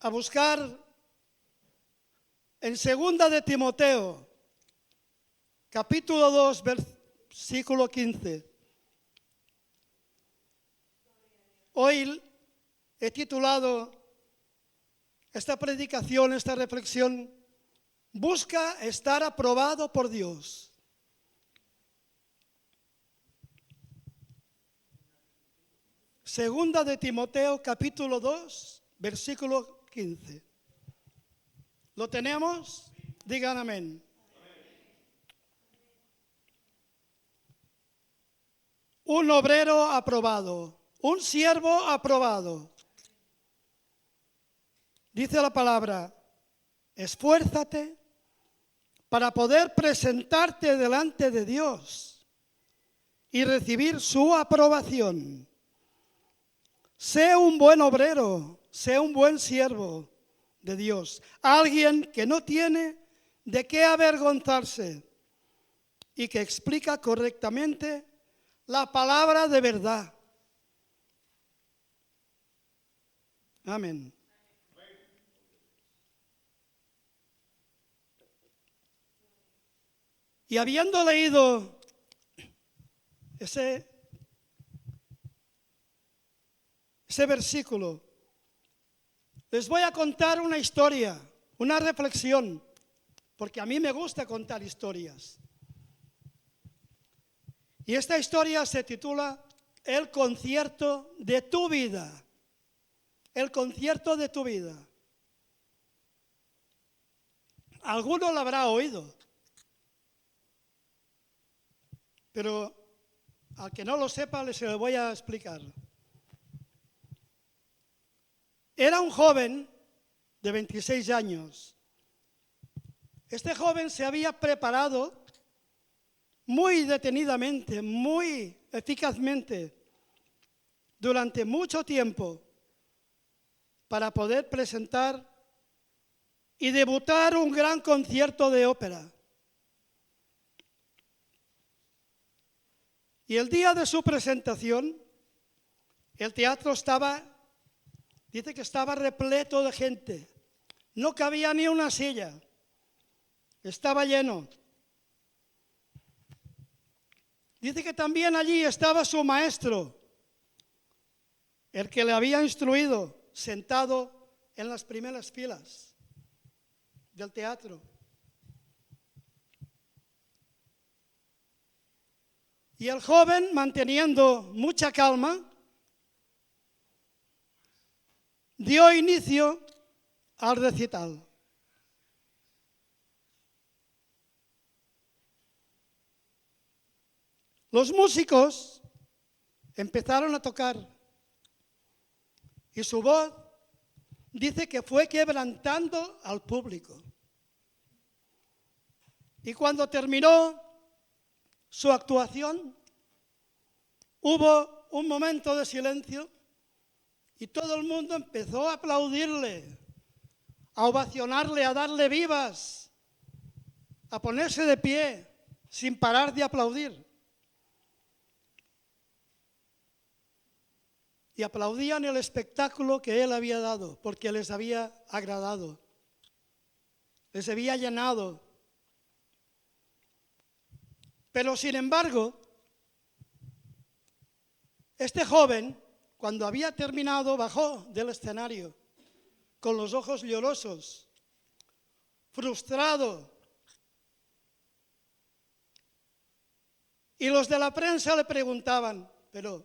a buscar en 2 de Timoteo, capítulo 2, versículo 15. Hoy he titulado esta predicación, esta reflexión, busca estar aprobado por Dios. Segunda de Timoteo, capítulo 2, versículo 15. ¿Lo tenemos? Digan amén. Un obrero aprobado, un siervo aprobado. Dice la palabra, esfuérzate para poder presentarte delante de Dios y recibir su aprobación. Sé un buen obrero, sé un buen siervo de Dios, alguien que no tiene de qué avergonzarse y que explica correctamente la palabra de verdad. Amén. Y habiendo leído ese versículo, les voy a contar una historia, una reflexión, porque a mí me gusta contar historias. Y esta historia se titula El concierto de tu vida. El concierto de tu vida. Alguno lo habrá oído, pero al que no lo sepa se lo voy a explicar. Era un joven de 26 años. Este joven se había preparado muy detenidamente, muy eficazmente, durante mucho tiempo para poder presentar y debutar un gran concierto de ópera. Y el día de su presentación, el teatro dice que estaba repleto de gente. No cabía ni una silla. Estaba lleno. Dice que también allí estaba su maestro, el que le había instruido, sentado en las primeras filas del teatro. Y el joven, manteniendo mucha calma, dio inicio al recital. Los músicos empezaron a tocar y su voz dice que fue quebrantando al público. Y cuando terminó su actuación, hubo un momento de silencio y todo el mundo empezó a aplaudirle, a ovacionarle, a darle vivas, a ponerse de pie sin parar de aplaudir. Y aplaudían el espectáculo que él había dado, porque les había agradado, les había llenado. Pero sin embargo, este joven, cuando había terminado, bajó del escenario con los ojos llorosos, frustrado. Y los de la prensa le preguntaban, pero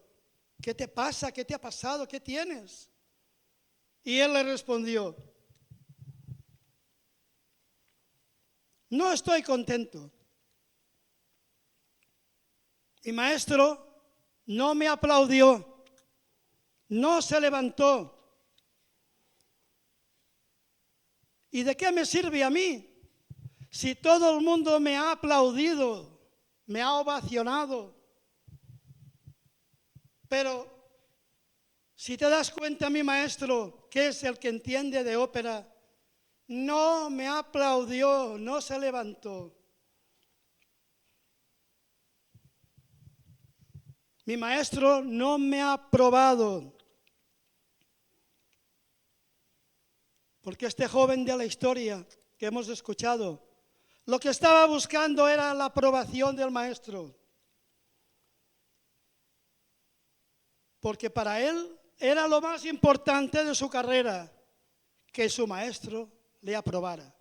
¿qué te pasa? ¿Qué te ha pasado? ¿Qué tienes? Y él le respondió, no estoy contento. Mi maestro no me aplaudió, no se levantó. ¿Y de qué me sirve a mí si todo el mundo me ha aplaudido, me ha ovacionado? Pero si te das cuenta, mi maestro, que es el que entiende de ópera, no me aplaudió, no se levantó. Mi maestro no me ha aprobado. Porque este joven de la historia que hemos escuchado, lo que estaba buscando era la aprobación del maestro. Porque para él era lo más importante de su carrera, que su maestro le aprobara.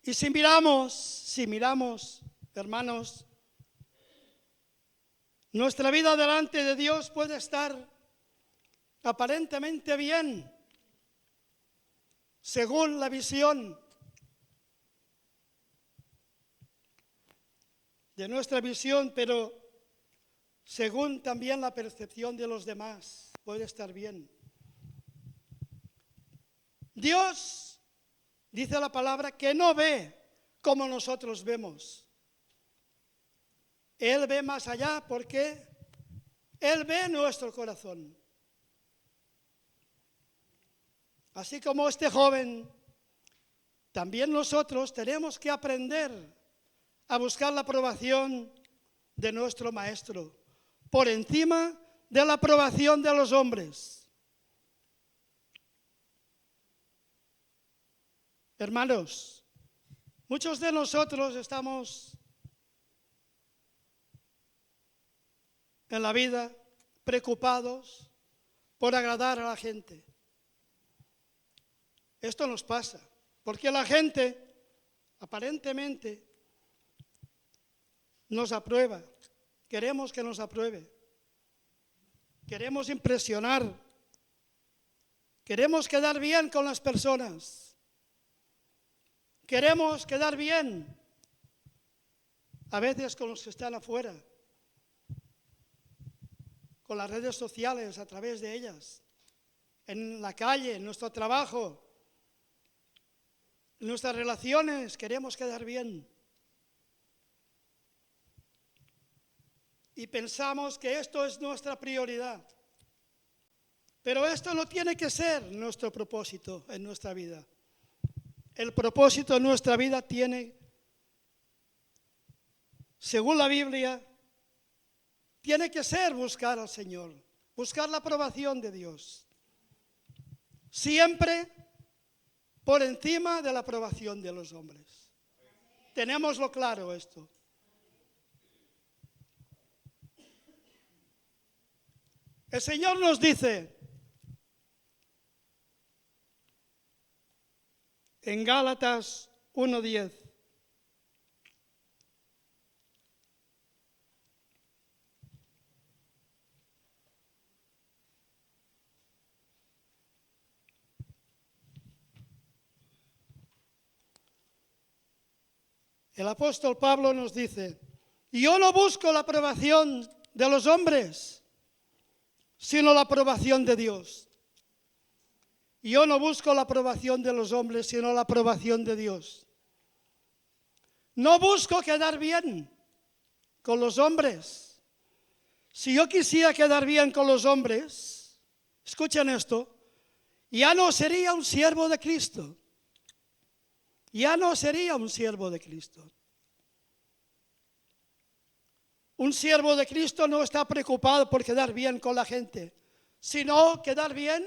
Y si miramos, hermanos, nuestra vida delante de Dios puede estar aparentemente bien, según la visión de nuestra visión, pero según también la percepción de los demás, puede estar bien. Dios, dice la palabra, que no ve como nosotros vemos. Él ve más allá porque Él ve nuestro corazón. Así como este joven, también nosotros tenemos que aprender a buscar la aprobación de nuestro Maestro por encima de la aprobación de los hombres. Hermanos, muchos de nosotros estamos en la vida preocupados por agradar a la gente. Esto nos pasa, porque la gente aparentemente nos aprueba. Queremos que nos apruebe. Queremos impresionar. Queremos quedar bien con las personas. Queremos quedar bien a veces con los que están afuera, con las redes sociales, a través de ellas, en la calle, en nuestro trabajo, en nuestras relaciones, queremos quedar bien. Y pensamos que esto es nuestra prioridad. Pero esto no tiene que ser nuestro propósito en nuestra vida. El propósito en nuestra vida tiene, según la Biblia, tiene que ser buscar al Señor, buscar la aprobación de Dios. Siempre por encima de la aprobación de los hombres. Tenémoslo claro esto. El Señor nos dice en Gálatas 1:10, el apóstol Pablo nos dice: yo no busco la aprobación de los hombres, sino la aprobación de Dios. Yo no busco la aprobación de los hombres, sino la aprobación de Dios. No busco quedar bien con los hombres. Si yo quisiera quedar bien con los hombres, escuchen esto, ya no sería un siervo de Cristo. Ya no sería un siervo de Cristo. Un siervo de Cristo no está preocupado por quedar bien con la gente, sino quedar bien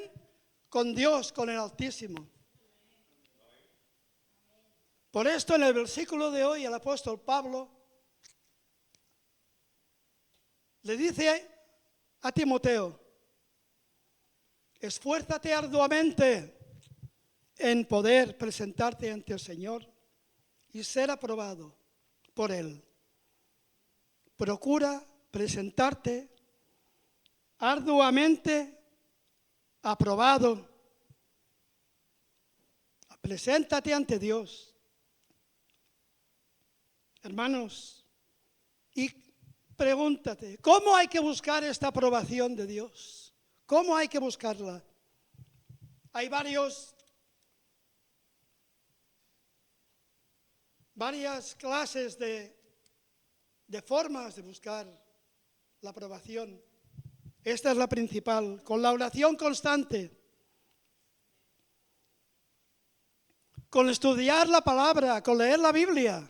con Dios, con el Altísimo. Por esto en el versículo de hoy el apóstol Pablo le dice a Timoteo: esfuérzate arduamente en poder presentarte ante el Señor y ser aprobado por Él. Procura presentarte arduamente aprobado. Preséntate ante Dios. Hermanos, y pregúntate, ¿cómo hay que buscar esta aprobación de Dios? ¿Cómo hay que buscarla? Hay varias clases de formas de buscar la aprobación. Esta es la principal, con la oración constante, con estudiar la palabra, con leer la Biblia,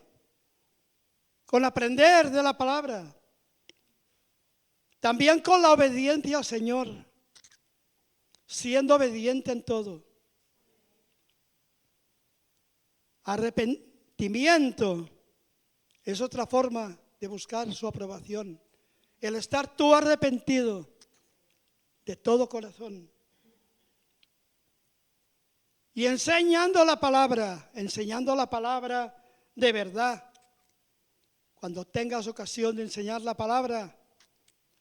con aprender de la palabra. También con la obediencia al Señor, siendo obediente en todo. Arrepentimiento es otra forma de buscar su aprobación. El estar tú arrepentido de todo corazón. Y enseñando la palabra de verdad. Cuando tengas ocasión de enseñar la palabra,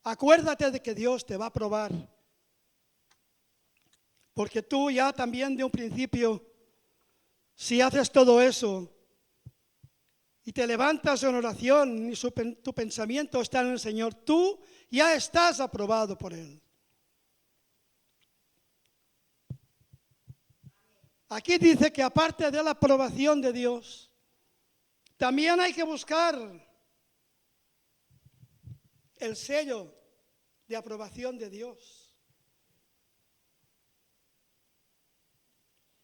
acuérdate de que Dios te va a aprobar. Porque tú ya también de un principio, si haces todo eso y te levantas en oración y tu pensamiento está en el Señor, tú ya estás aprobado por Él. Aquí dice que aparte de la aprobación de Dios, también hay que buscar el sello de aprobación de Dios.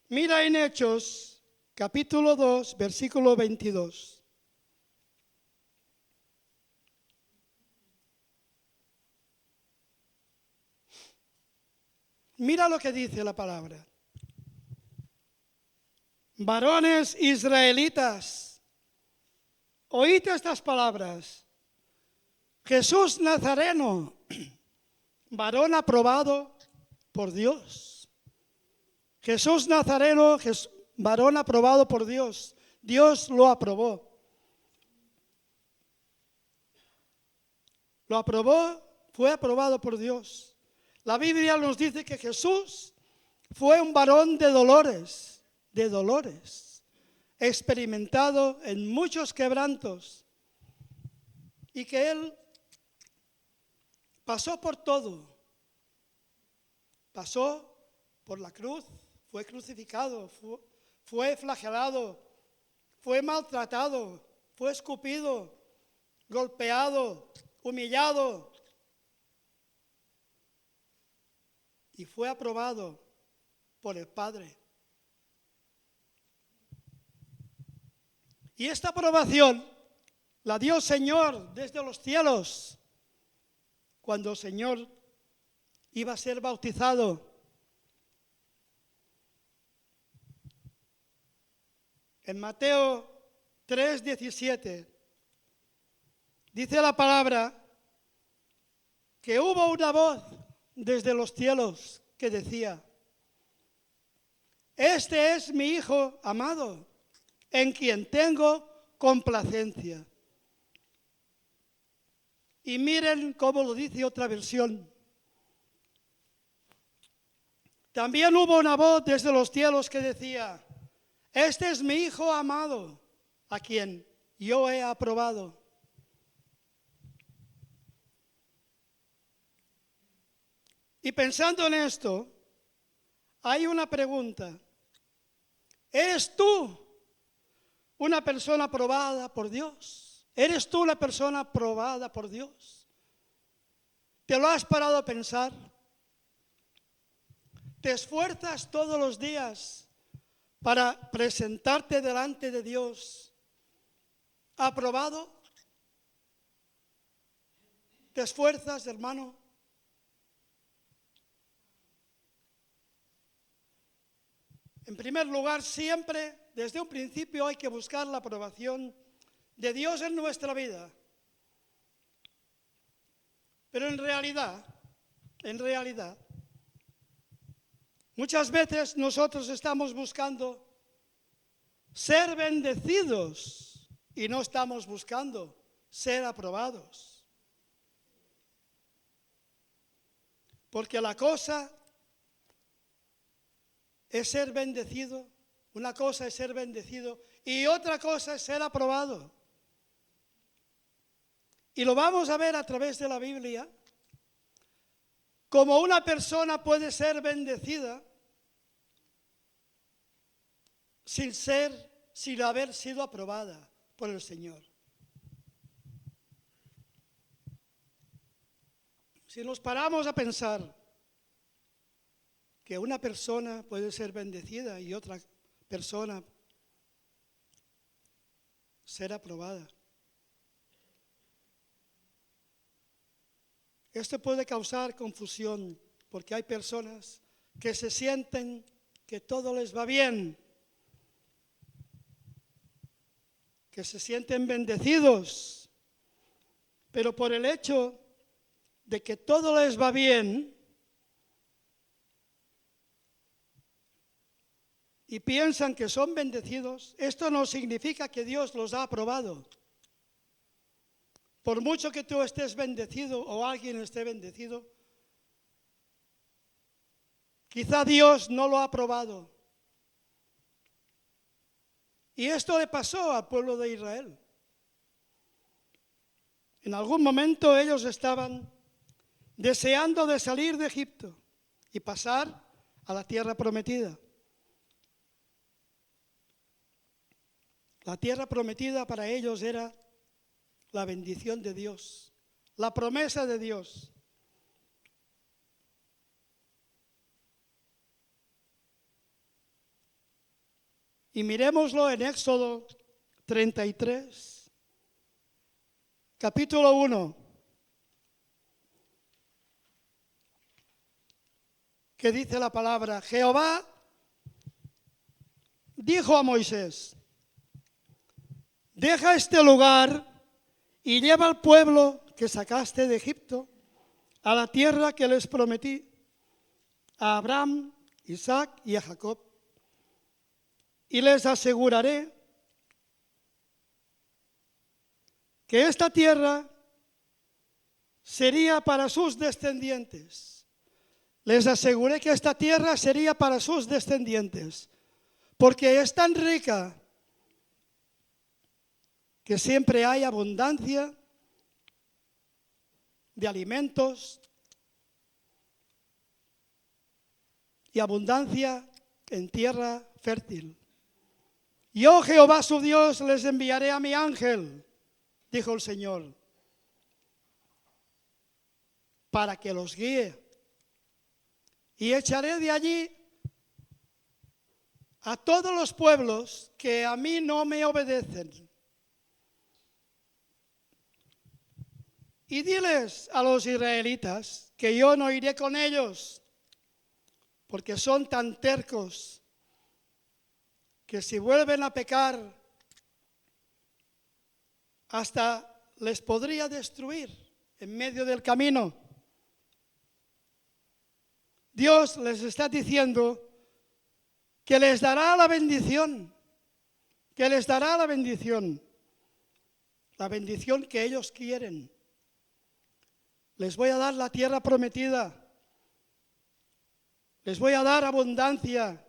Mira en Hechos, capítulo 2, versículo 22. Mira lo que dice la palabra. Varones israelitas, oíd estas palabras. Jesús Nazareno, varón aprobado por Dios. Jesús Nazareno, varón aprobado por Dios. Dios lo aprobó. Lo aprobó, fue aprobado por Dios. La Biblia nos dice que Jesús fue un varón de dolores, experimentado en muchos quebrantos, y que Él pasó por todo. Pasó por la cruz, fue crucificado, fue flagelado, fue maltratado, fue escupido, golpeado, humillado, y fue aprobado por el Padre. Y esta aprobación la dio el Señor desde los cielos, cuando el Señor iba a ser bautizado. En Mateo 3:17 dice la palabra que hubo una voz desde los cielos que decía: este es mi Hijo amado, en quien tengo complacencia. Y miren cómo lo dice otra versión. También hubo una voz desde los cielos que decía: este es mi Hijo amado, a quien yo he aprobado. Y pensando en esto, hay una pregunta. ¿Eres tú una persona aprobada por Dios? ¿Eres tú una persona aprobada por Dios? ¿Te lo has parado a pensar? ¿Te esfuerzas todos los días para presentarte delante de Dios aprobado? ¿Te esfuerzas, hermano? En primer lugar, siempre, desde un principio, hay que buscar la aprobación de Dios en nuestra vida. Pero en realidad, muchas veces nosotros estamos buscando ser bendecidos y no estamos buscando ser aprobados. Porque la cosa es ser bendecido, una cosa es ser bendecido y otra cosa es ser aprobado. Y lo vamos a ver a través de la Biblia, como una persona puede ser bendecida sin haber sido aprobada por el Señor. Si nos paramos a pensar que una persona puede ser bendecida y otra persona ser aprobada, Esto puede causar confusión porque hay personas que se sienten que todo les va bien, que se sienten bendecidos, pero por el hecho de que todo les va bien y piensan que son bendecidos, esto no significa que Dios los ha aprobado. Por mucho que tú estés bendecido o alguien esté bendecido, quizá Dios no lo ha aprobado. Y esto le pasó al pueblo de Israel. En algún momento ellos estaban deseando de salir de Egipto y pasar a la tierra prometida. La tierra prometida para ellos era la bendición de Dios, la promesa de Dios. Y miremoslo en Éxodo 33, capítulo 1, que dice la palabra: Jehová dijo a Moisés: deja este lugar y lleva al pueblo que sacaste de Egipto a la tierra que les prometí a Abraham, Isaac y a Jacob. Y les aseguraré que esta tierra sería para sus descendientes. Les aseguré que esta tierra sería para sus descendientes, porque es tan rica que siempre hay abundancia de alimentos y abundancia en tierra fértil. Yo, Jehová su Dios, les enviaré a mi ángel, dijo el Señor, para que los guíe. Y echaré de allí a todos los pueblos que a mí no me obedecen. Y diles a los israelitas que yo no iré con ellos, porque son tan tercos que si vuelven a pecar, hasta les podría destruir en medio del camino. Dios les está diciendo que les dará la bendición, que les dará la bendición que ellos quieren. Les voy a dar la tierra prometida, les voy a dar abundancia,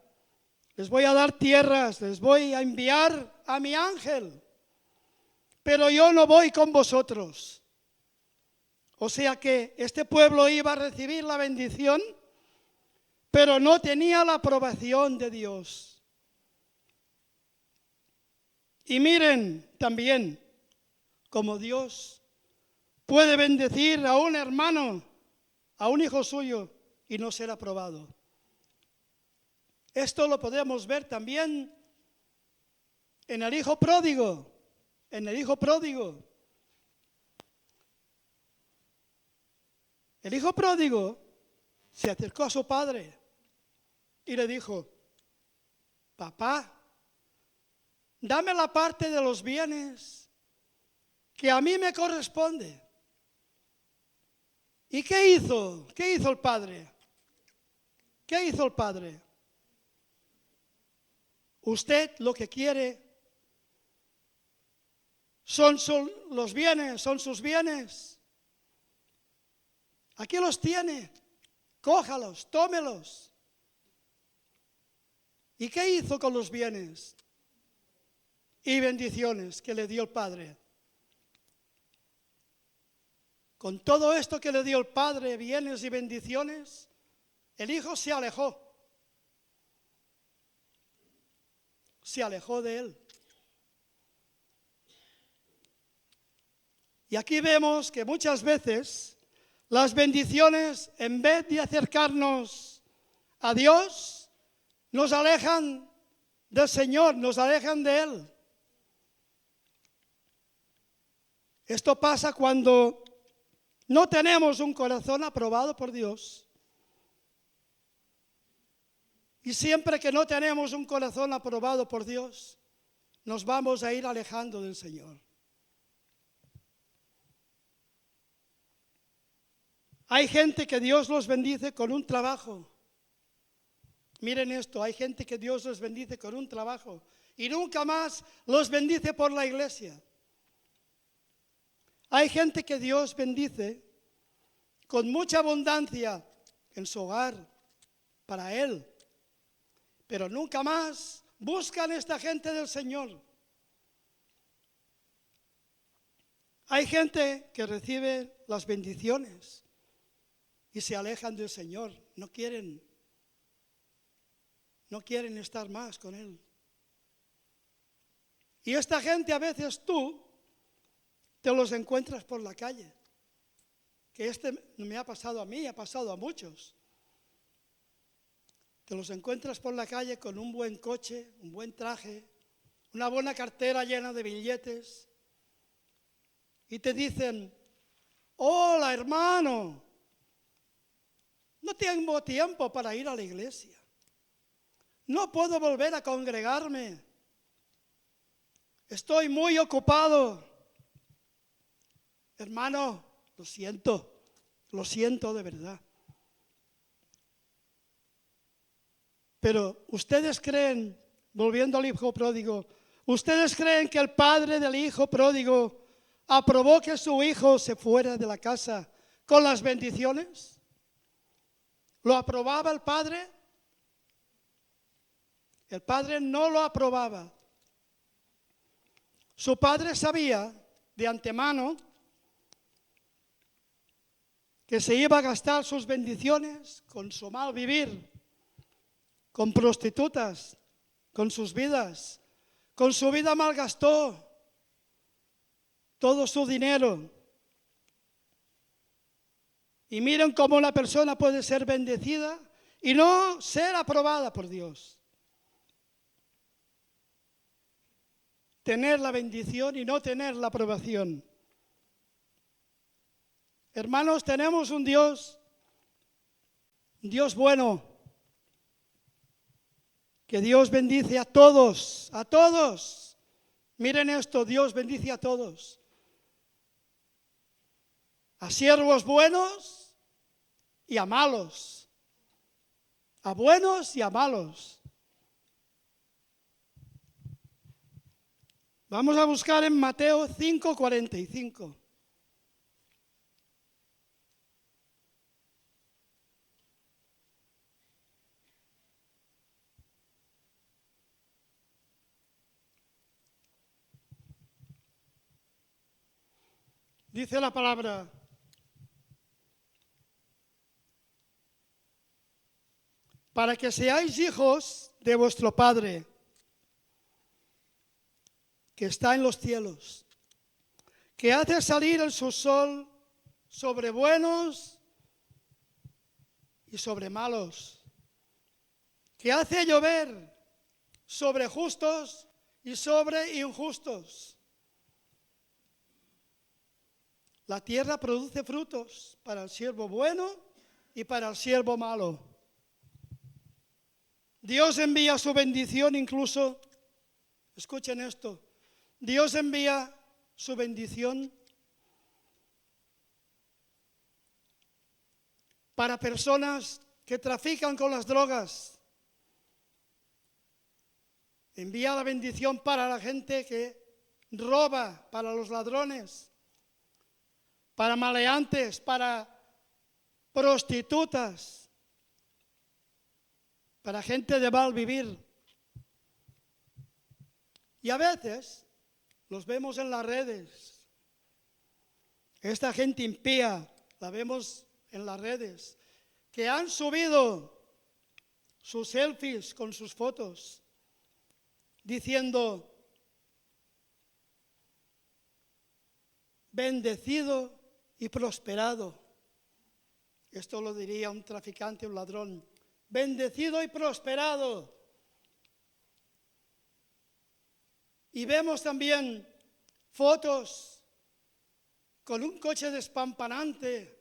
les voy a dar tierras, les voy a enviar a mi ángel, pero yo no voy con vosotros. O sea que este pueblo iba a recibir la bendición, pero no tenía la aprobación de Dios. Y miren también cómo Dios puede bendecir a un hermano, a un hijo suyo, y no ser aprobado. Esto lo podemos ver también en el hijo pródigo. En el hijo pródigo. El hijo pródigo se acercó a su padre y le dijo: papá, dame la parte de los bienes que a mí me corresponde. ¿Y qué hizo? ¿Qué hizo el padre? ¿Qué hizo el padre? Usted lo que quiere son los bienes, son sus bienes. Aquí los tiene, cójalos, tómelos. ¿Y qué hizo con los bienes y bendiciones que le dio el Padre? Con todo esto que le dio el Padre, bienes y bendiciones, el Hijo se alejó. Se alejó de él. Y aquí vemos que muchas veces las bendiciones, en vez de acercarnos a Dios, nos alejan del Señor, nos alejan de Él. Esto pasa cuando no tenemos un corazón aprobado por Dios. Y siempre que no tenemos un corazón aprobado por Dios, nos vamos a ir alejando del Señor. Hay gente que Dios los bendice con un trabajo. Miren esto, hay gente que Dios los bendice con un trabajo y nunca más los bendice por la iglesia. Hay gente que Dios bendice con mucha abundancia en su hogar, para Él. Pero nunca más buscan esta gente del Señor. Hay gente que recibe las bendiciones y se alejan del Señor. No quieren estar más con Él. Y esta gente a veces tú te los encuentras por la calle. Que me ha pasado a mí, ha pasado a muchos. Te los encuentras por la calle con un buen coche, un buen traje, una buena cartera llena de billetes. Y te dicen, hola hermano, no tengo tiempo para ir a la iglesia. No puedo volver a congregarme. Estoy muy ocupado. Hermano, lo siento de verdad. Pero ustedes creen, volviendo al hijo pródigo, ¿ustedes creen que el padre del hijo pródigo aprobó que su hijo se fuera de la casa con las bendiciones? ¿Lo aprobaba el padre? El padre no lo aprobaba. Su padre sabía de antemano que se iba a gastar sus bendiciones con su mal vivir, con prostitutas, con sus vidas. Con su vida malgastó todo su dinero. Y miren cómo una persona puede ser bendecida y no ser aprobada por Dios. Tener la bendición y no tener la aprobación. Hermanos, tenemos un Dios bueno, que Dios bendice a todos, a todos. Miren esto, Dios bendice a todos. A siervos buenos y a malos. A buenos y a malos. Vamos a buscar en Mateo 5:45. Dice la palabra: para que seáis hijos de vuestro Padre, que está en los cielos, que hace salir el su sol sobre buenos y sobre malos, que hace llover sobre justos y sobre injustos. La tierra produce frutos para el siervo bueno y para el siervo malo. Dios envía su bendición incluso, escuchen esto, Dios envía su bendición para personas que trafican con las drogas. Envía la bendición para la gente que roba, para los ladrones, para maleantes, para prostitutas, para gente de mal vivir. Y a veces los vemos en las redes. Esta gente impía, la vemos en las redes, que han subido sus selfies con sus fotos, diciendo, bendecido y prosperado. Esto lo diría un traficante, un ladrón. Bendecido y prosperado. Y vemos también fotos con un coche despampanante,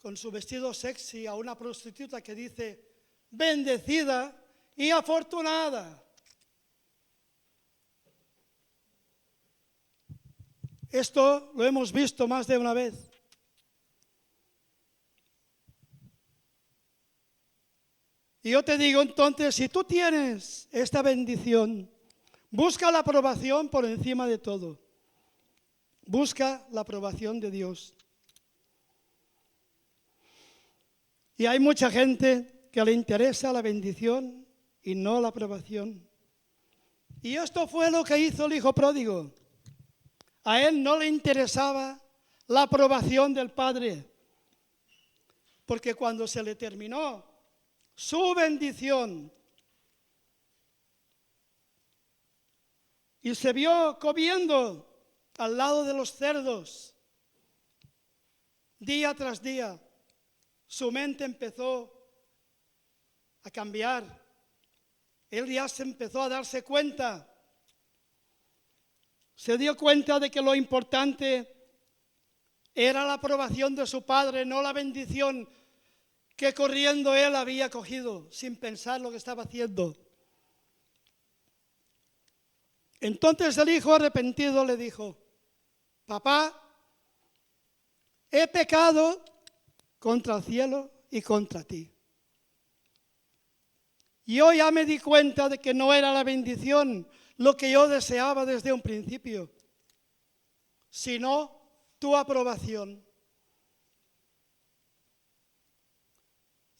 con su vestido sexy, a una prostituta que dice, bendecida y afortunada. Esto lo hemos visto más de una vez. Y yo te digo entonces, si tú tienes esta bendición, busca la aprobación por encima de todo. Busca la aprobación de Dios. Y hay mucha gente que le interesa la bendición y no la aprobación. Y esto fue lo que hizo el hijo pródigo. A él no le interesaba la aprobación del padre, porque cuando se le terminó su bendición y se vio comiendo al lado de los cerdos, día tras día, su mente empezó a cambiar. Él ya se empezó a darse cuenta. Se dio cuenta de que lo importante era la aprobación de su padre, no la bendición que corriendo él había cogido sin pensar lo que estaba haciendo. Entonces el hijo arrepentido le dijo, papá, he pecado contra el cielo y contra ti. Yo ya me di cuenta de que no era la bendición lo que yo deseaba desde un principio, sino tu aprobación.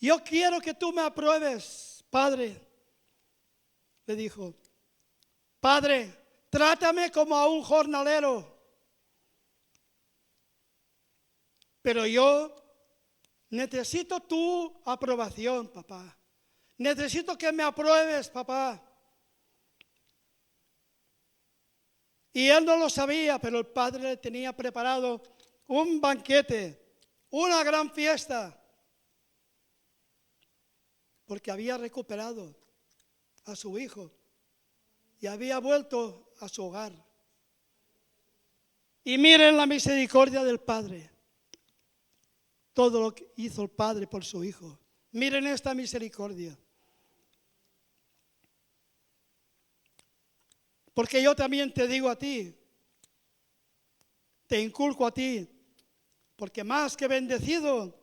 Yo quiero que tú me apruebes, Padre, le dijo. Padre, trátame como a un jornalero. Pero yo necesito tu aprobación, papá. Necesito que me apruebes, papá. Y él no lo sabía, pero el padre le tenía preparado un banquete, una gran fiesta, porque había recuperado a su hijo y había vuelto a su hogar. Y miren la misericordia del padre, todo lo que hizo el padre por su hijo. Miren esta misericordia. Porque yo también te digo a ti, te inculco a ti, porque más que bendecido,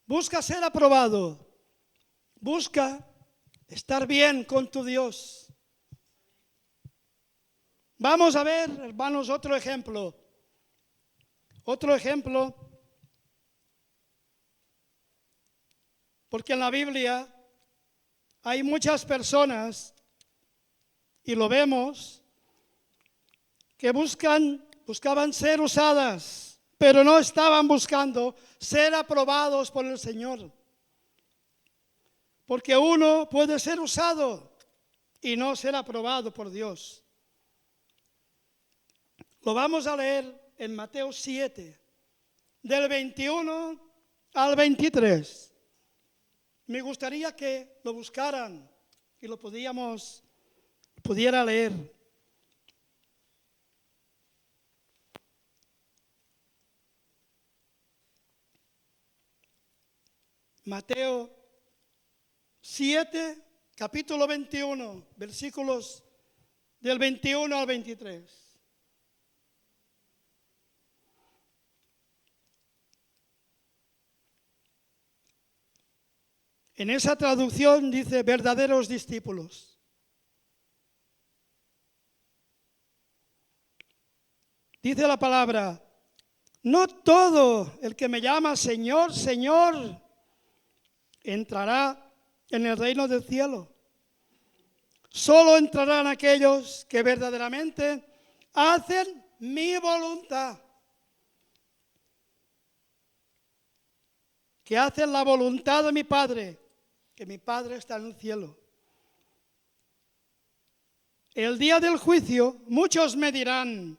busca ser aprobado, busca estar bien con tu Dios. Vamos a ver, hermanos, otro ejemplo. Otro ejemplo, porque en la Biblia hay muchas personas, y lo vemos, que buscaban ser usadas, pero no estaban buscando ser aprobados por el Señor. Porque uno puede ser usado y no ser aprobado por Dios. Lo vamos a leer en Mateo 7, del 21 al 23. Me gustaría que lo buscaran y lo pudiera leer. Mateo 7, capítulo 21, versículos del 21 al 23. En esa traducción dice verdaderos discípulos. Dice la palabra, no todo el que me llama Señor, Señor, entrará en el reino del cielo. Solo entrarán aquellos que verdaderamente hacen mi voluntad. Que hacen la voluntad de mi Padre, que mi Padre está en el cielo. El día del juicio, muchos me dirán,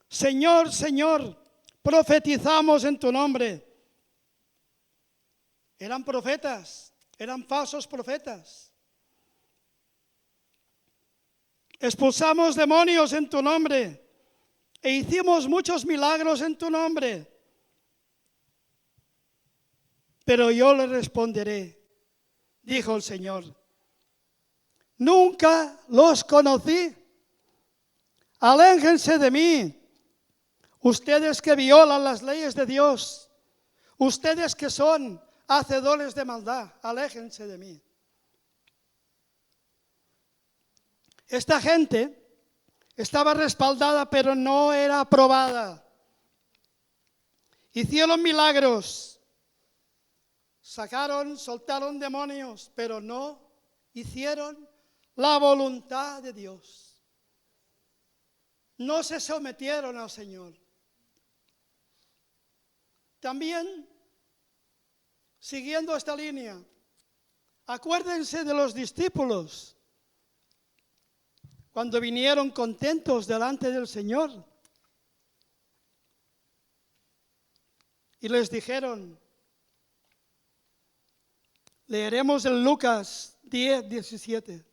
Señor, Señor, profetizamos en tu nombre. Eran profetas, eran falsos profetas. Expulsamos demonios en tu nombre e hicimos muchos milagros en tu nombre. Pero yo le responderé, dijo el Señor, nunca los conocí. Aléjense de mí, ustedes que violan las leyes de Dios, ustedes que son hacedores de maldad, aléjense de mí. Esta gente estaba respaldada, pero no era aprobada. Hicieron milagros, soltaron demonios, pero no hicieron la voluntad de Dios. No se sometieron al Señor. También, siguiendo esta línea, acuérdense de los discípulos cuando vinieron contentos delante del Señor y les dijeron, leeremos en Lucas 10, 17.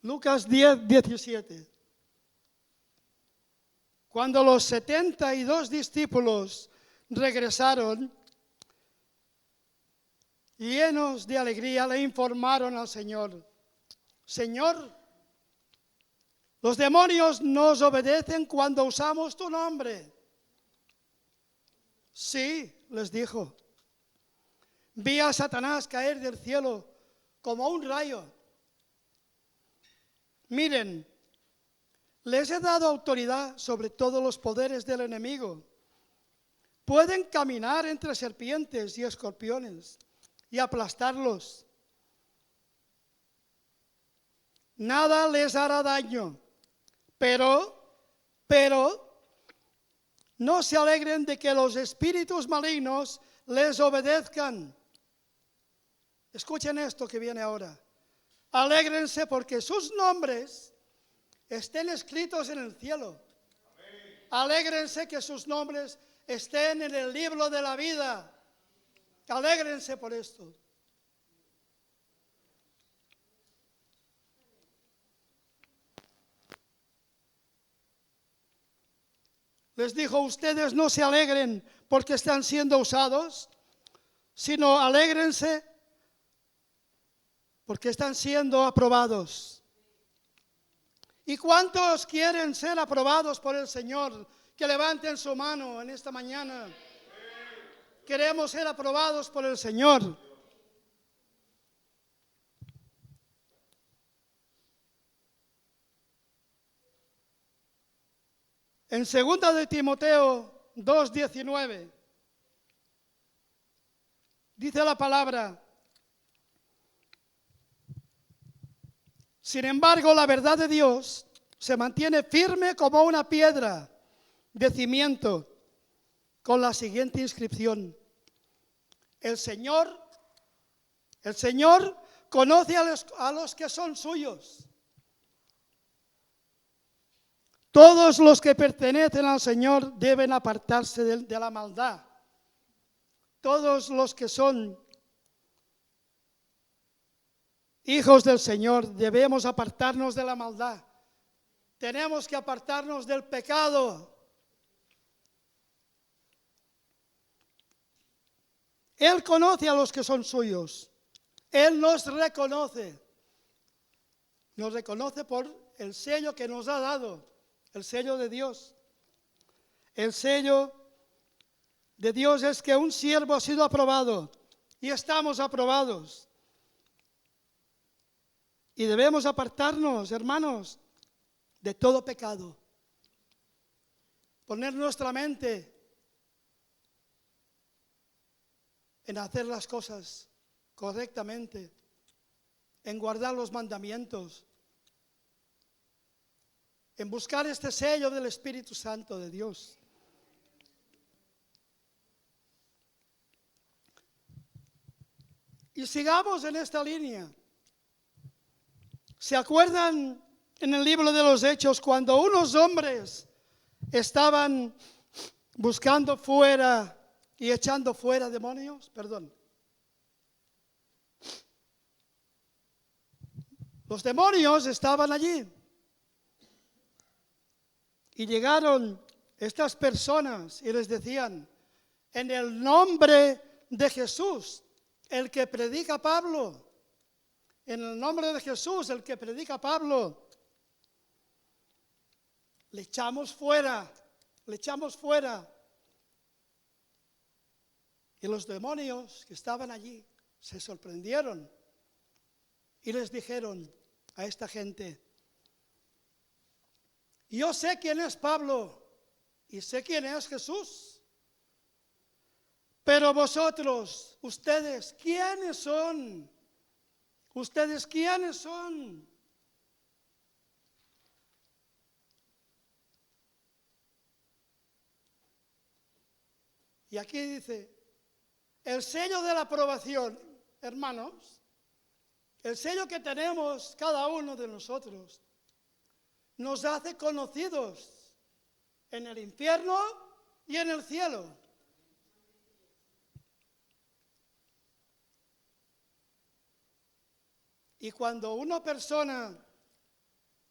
Lucas 10, 17. Cuando los 72 discípulos regresaron, llenos de alegría, le informaron al Señor, Señor, los demonios nos obedecen cuando usamos tu nombre. Sí, les dijo, vi a Satanás caer del cielo como un rayo. Miren, les he dado autoridad sobre todos los poderes del enemigo. Pueden caminar entre serpientes y escorpiones y aplastarlos. Nada les hará daño, pero no se alegren de que los espíritus malignos les obedezcan. Escuchen esto que viene ahora. Alégrense porque sus nombres estén escritos en el cielo. Alégrense que sus nombres estén en el libro de la vida. Alégrense por esto. Les dijo, ustedes no se alegren porque están siendo usados, sino alégrense porque están siendo aprobados. ¿Y cuántos quieren ser aprobados por el Señor? Que levanten su mano en esta mañana. Queremos ser aprobados por el Señor. En 2 de Timoteo 2:19 dice la palabra, sin embargo, la verdad de Dios se mantiene firme como una piedra de cimiento, con la siguiente inscripción. El Señor conoce a los que son suyos. Todos los que pertenecen al Señor deben apartarse de la maldad. Todos los que son hijos del Señor debemos apartarnos de la maldad. Tenemos que apartarnos del pecado. Él conoce a los que son suyos. Él nos reconoce. Nos reconoce por el sello que nos ha dado, el sello de Dios. El sello de Dios es que un siervo ha sido aprobado y estamos aprobados. Y debemos apartarnos, hermanos, de todo pecado. Poner nuestra mente en hacer las cosas correctamente, en guardar los mandamientos, en buscar este sello del Espíritu Santo de Dios. Y sigamos en esta línea. ¿Se acuerdan en el libro de los Hechos cuando unos hombres estaban buscando fuera y echando fuera demonios, Los demonios estaban allí. Y llegaron estas personas y les decían, en el nombre de Jesús, el que predica Pablo, en el nombre de Jesús, el que predica Pablo, le echamos fuera. Y los demonios que estaban allí se sorprendieron y les dijeron a esta gente, yo sé quién es Pablo y sé quién es Jesús, pero vosotros, ustedes, ¿quiénes son? ¿Ustedes quiénes son? Y aquí dice, el sello de la aprobación, hermanos, el sello que tenemos cada uno de nosotros, nos hace conocidos en el infierno y en el cielo. Y cuando una persona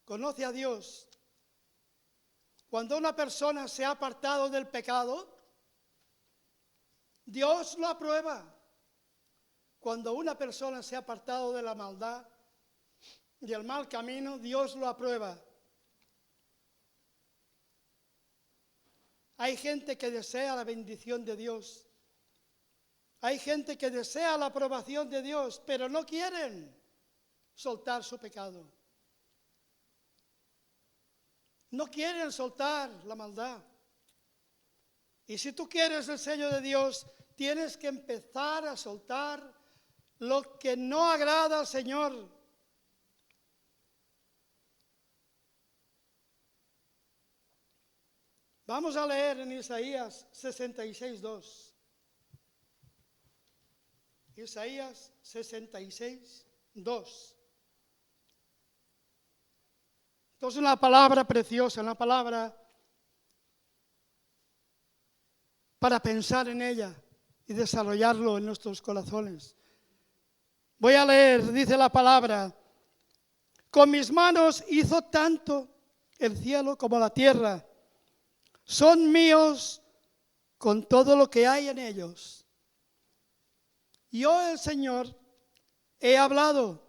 conoce a Dios, cuando una persona se ha apartado del pecado, Dios lo aprueba. Cuando una persona se ha apartado de la maldad y el mal camino, Dios lo aprueba. Hay gente que desea la bendición de Dios. Hay gente que desea la aprobación de Dios, pero no quieren soltar su pecado. No quieren soltar la maldad. Y si tú quieres el sello de Dios, tienes que empezar a soltar lo que no agrada al Señor. Vamos a leer en Isaías 66:2. Isaías 66:2. Esto es una palabra preciosa, una palabra para pensar en ella y desarrollarlo en nuestros corazones. Voy a leer, dice la palabra, con mis manos hizo tanto el cielo como la tierra. Son míos con todo lo que hay en ellos. Yo, el Señor, he hablado.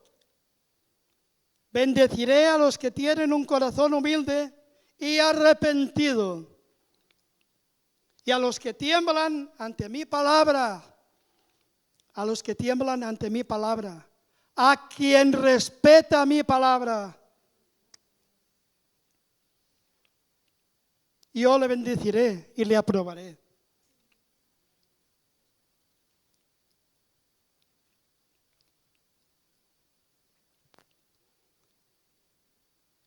Bendeciré a los que tienen un corazón humilde y arrepentido, y a los que tiemblan ante mi palabra, a los que tiemblan ante mi palabra, a quien respeta mi palabra, yo le bendeciré y le aprobaré.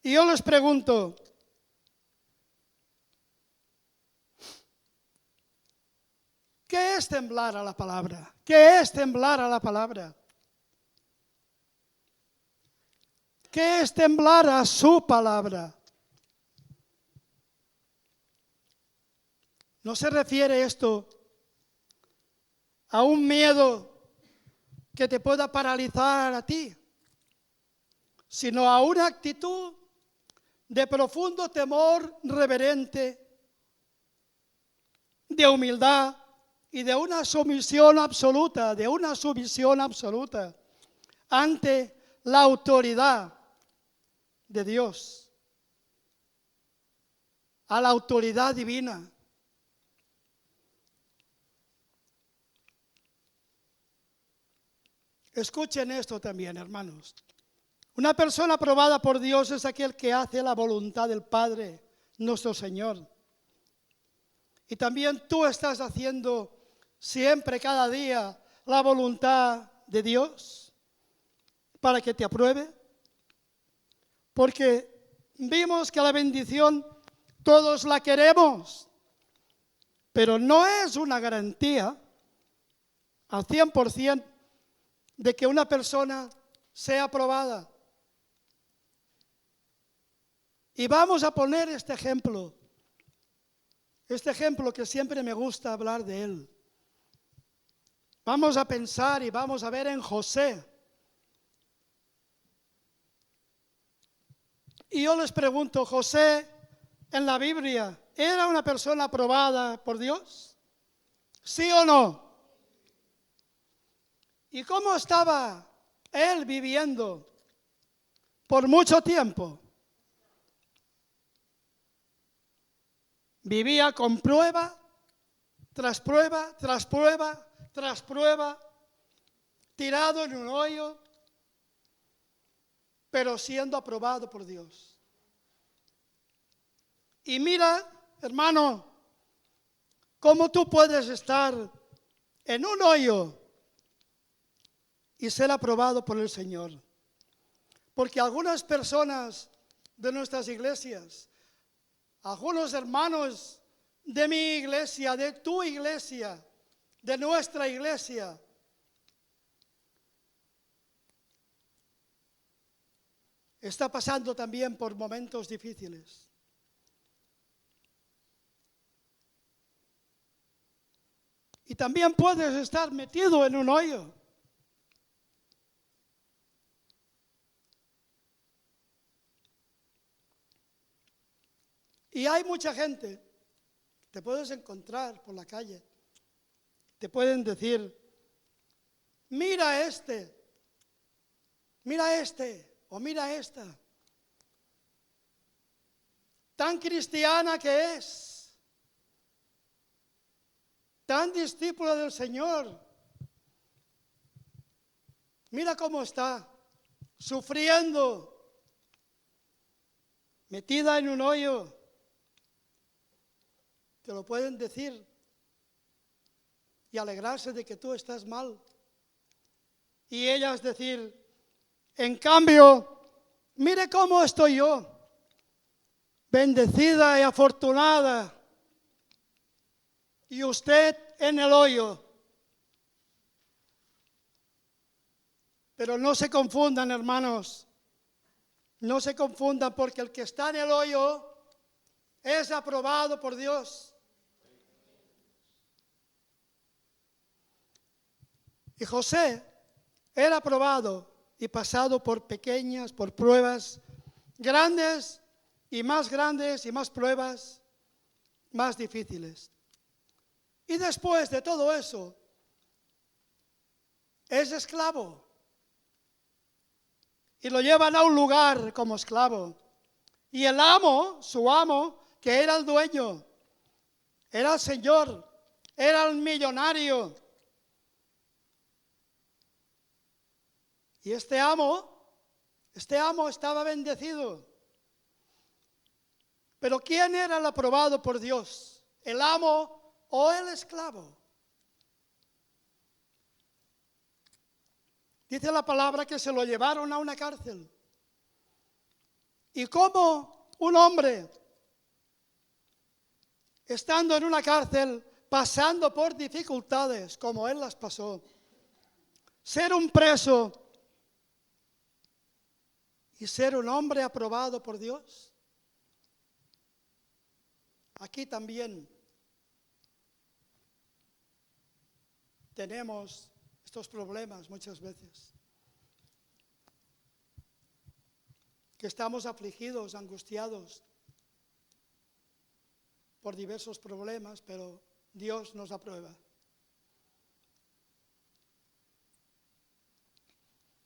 Y yo les pregunto, ¿qué es temblar a la palabra? ¿Qué es temblar a la palabra? ¿Qué es temblar a su palabra? No se refiere esto a un miedo que te pueda paralizar a ti, sino a una actitud de profundo temor reverente, de humildad y de una sumisión absoluta, ante la autoridad de Dios, a la autoridad divina. Escuchen esto también, hermanos. Una persona aprobada por Dios es aquel que hace la voluntad del Padre, nuestro Señor. Y también tú estás haciendo siempre, cada día, la voluntad de Dios para que te apruebe. Porque vimos que la bendición todos la queremos, pero no es una garantía al 100% de que una persona sea aprobada. Y vamos a poner este ejemplo. este ejemplo que siempre me gusta hablar de él. Vamos a pensar y vamos a ver en José. Y yo les pregunto, ¿José en la Biblia era una persona aprobada por Dios? ¿Sí o no? ¿Y cómo estaba él viviendo por mucho tiempo? Vivía con prueba, tras prueba, tras prueba, tras prueba, tirado en un hoyo, pero siendo aprobado por Dios. Y mira, hermano, cómo tú puedes estar en un hoyo y ser aprobado por el Señor. Porque algunas personas de nuestras iglesias, algunos hermanos de mi iglesia, de tu iglesia, de nuestra iglesia, está pasando también por momentos difíciles. Y también puedes estar metido en un hoyo. Y hay mucha gente, te puedes encontrar por la calle, te pueden decir, mira o mira esta, tan cristiana que es, tan discípula del Señor, mira cómo está, sufriendo, metida en un hoyo. Te lo pueden decir y alegrarse de que tú estás mal. Y ellas decir, en cambio, mire cómo estoy yo, bendecida y afortunada, y usted en el hoyo. Pero no se confundan, hermanos, no se confundan, porque el que está en el hoyo es aprobado por Dios. Y José era aprobado y pasado por pequeñas, por pruebas grandes y más pruebas más difíciles. Y después de todo eso, es esclavo. Y lo llevan a un lugar como esclavo. Y el amo, su amo, que era el dueño, era el señor, era el millonario. Y este amo estaba bendecido. Pero ¿quién era el aprobado por Dios? ¿El amo o el esclavo? Dice la palabra que se lo llevaron a una cárcel. Y como un hombre, estando en una cárcel, pasando por dificultades como él las pasó, ser un preso y ser un hombre aprobado por Dios. Aquí también tenemos estos problemas muchas veces, que estamos afligidos, angustiados por diversos problemas, pero Dios nos aprueba.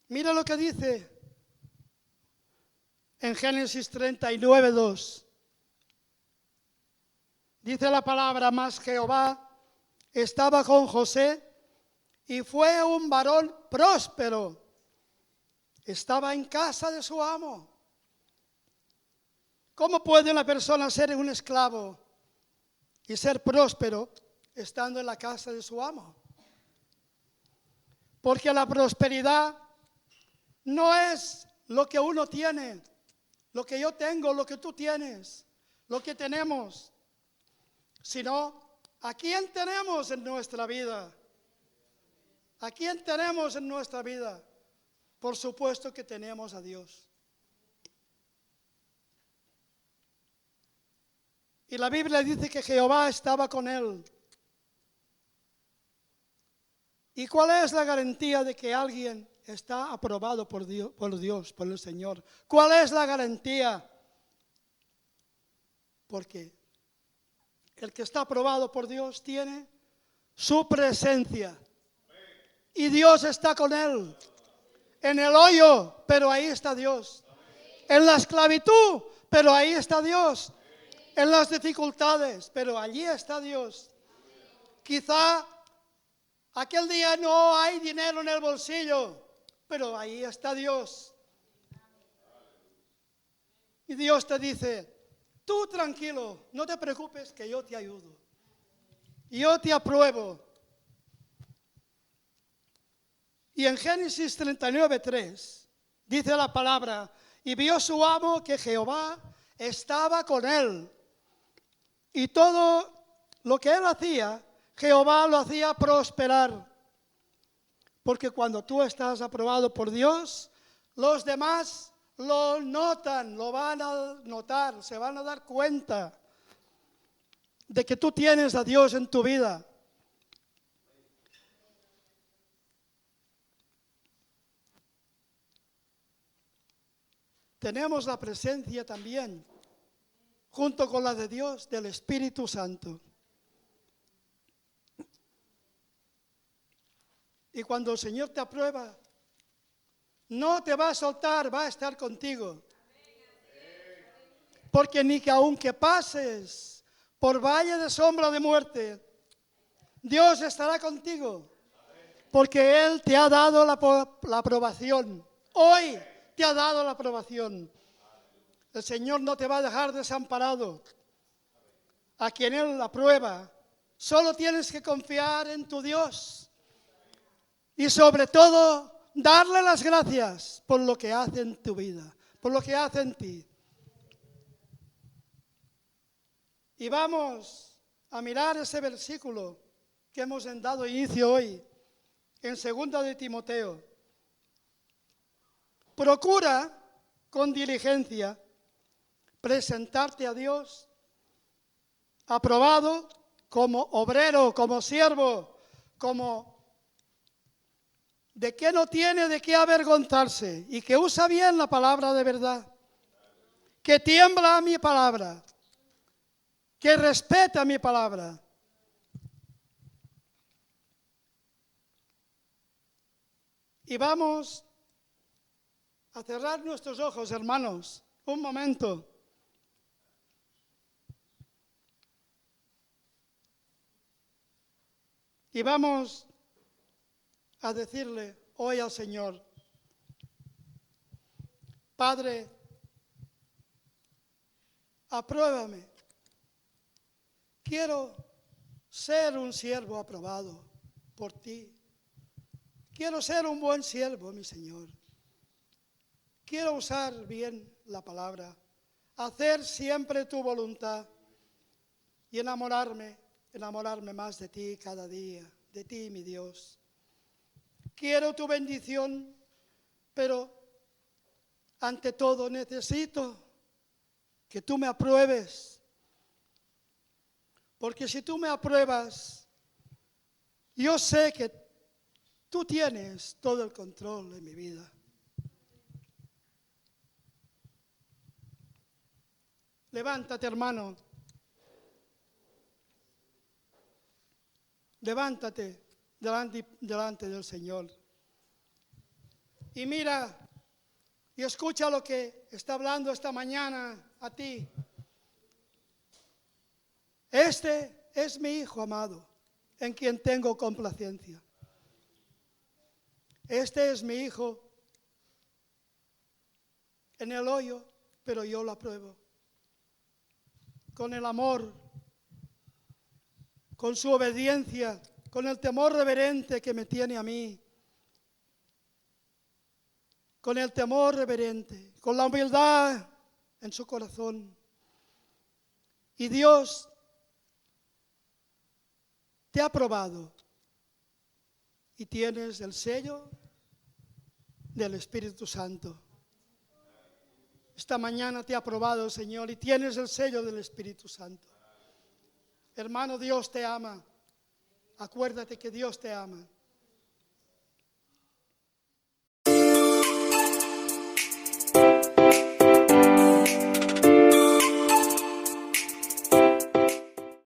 Mira lo que dice en Génesis 39:2. Dice la palabra, mas Jehová estaba con José y fue un varón próspero. Estaba en casa de su amo. ¿Cómo puede una persona ser un esclavo y ser próspero estando en la casa de su amo? Porque la prosperidad no es lo que uno tiene, lo que yo tengo, lo que tú tienes, lo que tenemos, sino a quién tenemos en nuestra vida. ¿A quién tenemos en nuestra vida? Por supuesto que tenemos a Dios. Y la Biblia dice que Jehová estaba con él. ¿Y cuál es la garantía de que alguien está aprobado por Dios, por el Señor? ¿Cuál es la garantía? Porque el que está aprobado por Dios tiene su presencia. Y Dios está con él. En el hoyo, pero ahí está Dios. En la esclavitud, pero ahí está Dios. En las dificultades, pero allí está Dios. Quizá aquel día no hay dinero en el bolsillo, pero ahí está Dios. Y Dios te dice, tú tranquilo, no te preocupes que yo te ayudo. Yo te apruebo. Y en Génesis 39:3 dice la palabra, y vio su amo que Jehová estaba con él. Y todo lo que él hacía, Jehová lo hacía prosperar. Porque cuando tú estás aprobado por Dios, los demás lo notan, lo van a notar, se van a dar cuenta de que tú tienes a Dios en tu vida. Tenemos la presencia también, junto con la de Dios, del Espíritu Santo. Y cuando el Señor te aprueba, no te va a soltar, va a estar contigo. Porque ni que aunque pases por valle de sombra de muerte, Dios estará contigo. Porque Él te ha dado la aprobación. Hoy te ha dado la aprobación. El Señor no te va a dejar desamparado. A quien Él aprueba, solo tienes que confiar en tu Dios. Y sobre todo, darle las gracias por lo que hace en tu vida, por lo que hace en ti. Y vamos a mirar ese versículo que hemos dado inicio hoy, en 2 de Timoteo. Procura con diligencia presentarte a Dios aprobado como obrero, como siervo, como de que no tiene de qué avergonzarse y que usa bien la palabra de verdad, que tiembla a mi palabra, que respeta mi palabra. Y vamos a cerrar nuestros ojos, hermanos, un momento. Y vamos a decirle hoy al Señor, Padre, apruébame. Quiero ser un siervo aprobado por ti. Quiero ser un buen siervo, mi Señor. Quiero usar bien la palabra, hacer siempre tu voluntad y enamorarme más de ti cada día, de ti, mi Dios. Quiero tu bendición, pero ante todo necesito que tú me apruebes. Porque si tú me apruebas, yo sé que tú tienes todo el control de mi vida. Levántate, hermano. Levántate delante del Señor. Y mira y escucha lo que está hablando esta mañana a ti. Este es mi Hijo amado, en quien tengo complacencia. Este es mi Hijo en el hoyo, pero yo lo apruebo. Con el amor, con su obediencia, con el temor reverente que me tiene a mí, con el temor reverente, con la humildad en su corazón. Y Dios te ha aprobado y tienes el sello del Espíritu Santo. esta mañana te ha aprobado, Señor, y tienes el sello del Espíritu Santo. Hermano, Dios te ama. Acuérdate que Dios te ama.